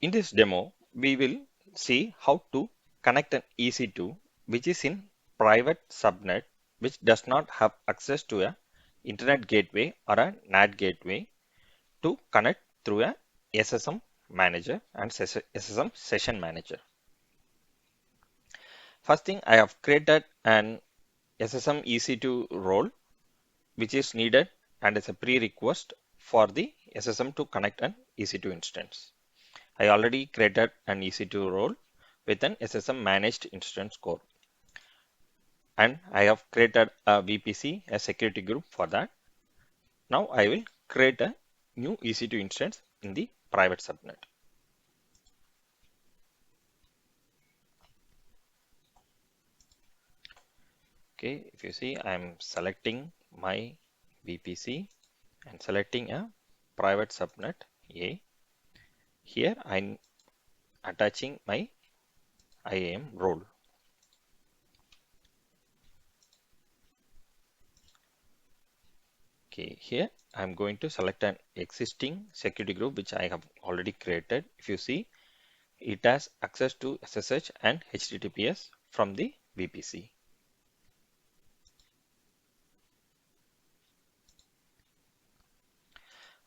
In this demo, we will see how to connect an EC2 which is in private subnet which does not have access to a internet gateway or a NAT gateway to connect through a SSM manager and SSM session manager. First thing, I have created an SSM EC2 role which is needed and is a prerequisite for the SSM to connect an EC2 instance. I already created an EC2 role with an SSM managed instance core. And I have created a VPC, a security group for that. Now I will create a new EC2 instance in the private subnet. Okay, if you see, I'm selecting my VPC and selecting a private subnet A. Here I'm attaching my IAM role. Okay, here I'm going to select an existing security group which I have already created. If you see, it has access to SSH and HTTPS from the VPC.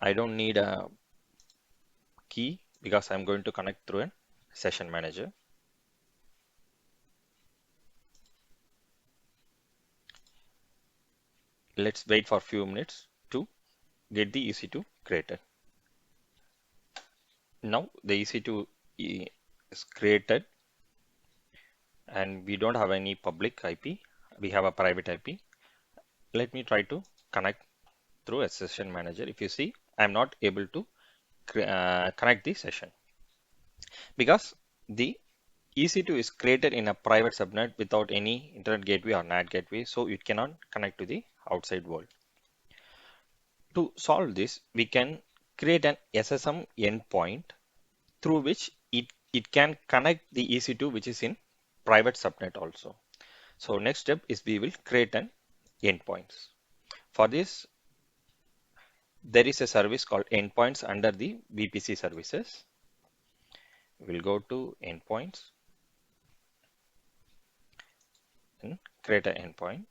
I don't need a key because I'm going to connect through a session manager. Let's wait for a few minutes to get the EC2 created. Now the EC2 is created and we don't have any public IP. We have a private IP. Let me try to connect through a session manager. If you see, I'm not able to connect the session because the EC2 is created in a private subnet without any internet gateway or NAT gateway, so it cannot connect to the outside world. To solve this, we can create an SSM endpoint through which it can connect the EC2 which is in private subnet also. So next step is we will create an endpoints. For this, there is a service called endpoints under the VPC services. We'll go to endpoints and create an endpoint.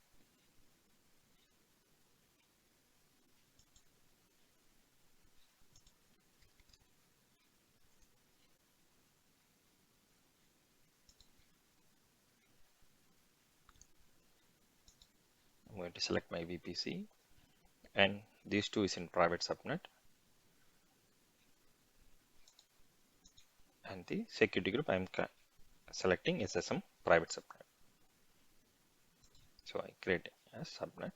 I'm going to select my VPC and these two is in private subnet and the security group I'm selecting SSM private subnet. So I create a subnet.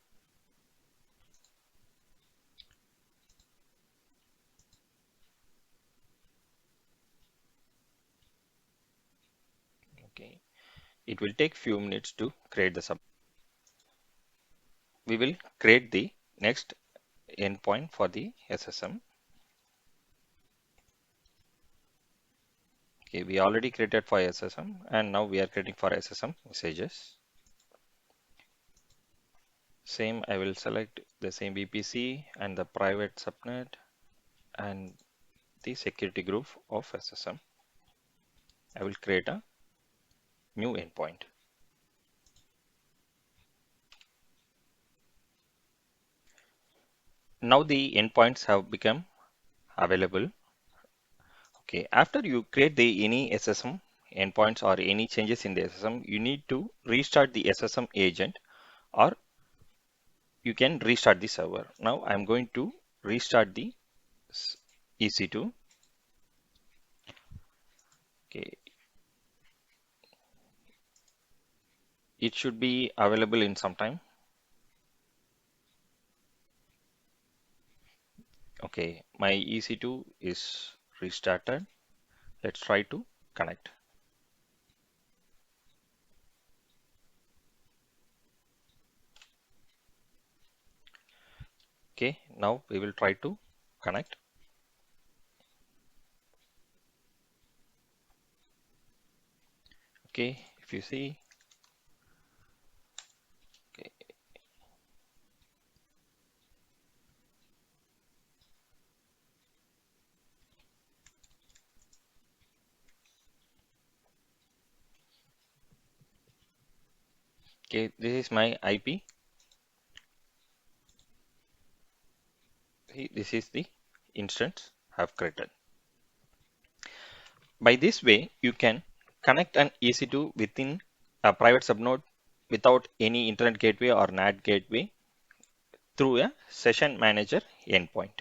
Okay, it will take few minutes to create the sub. We will create the next endpoint for the SSM. Okay, we already created for SSM and now we are creating for SSM messages. Same, I will select the same VPC and the private subnet and the security group of SSM. I will create a new endpoint. Now the endpoints have become available. Okay, after you create the any SSM endpoints or any changes in the SSM, you need to restart the SSM agent or you can restart the server. Now I'm going to restart the EC2. Okay, it should be available in some time. Okay, my EC2 is restarted. Let's try to connect. Okay, now we will try to connect. Okay, if you see, okay, Okay, this is my IP. This is the instance I have created. By this way, you can connect an EC2 within a private subnode without any internet gateway or NAT gateway through a session manager endpoint.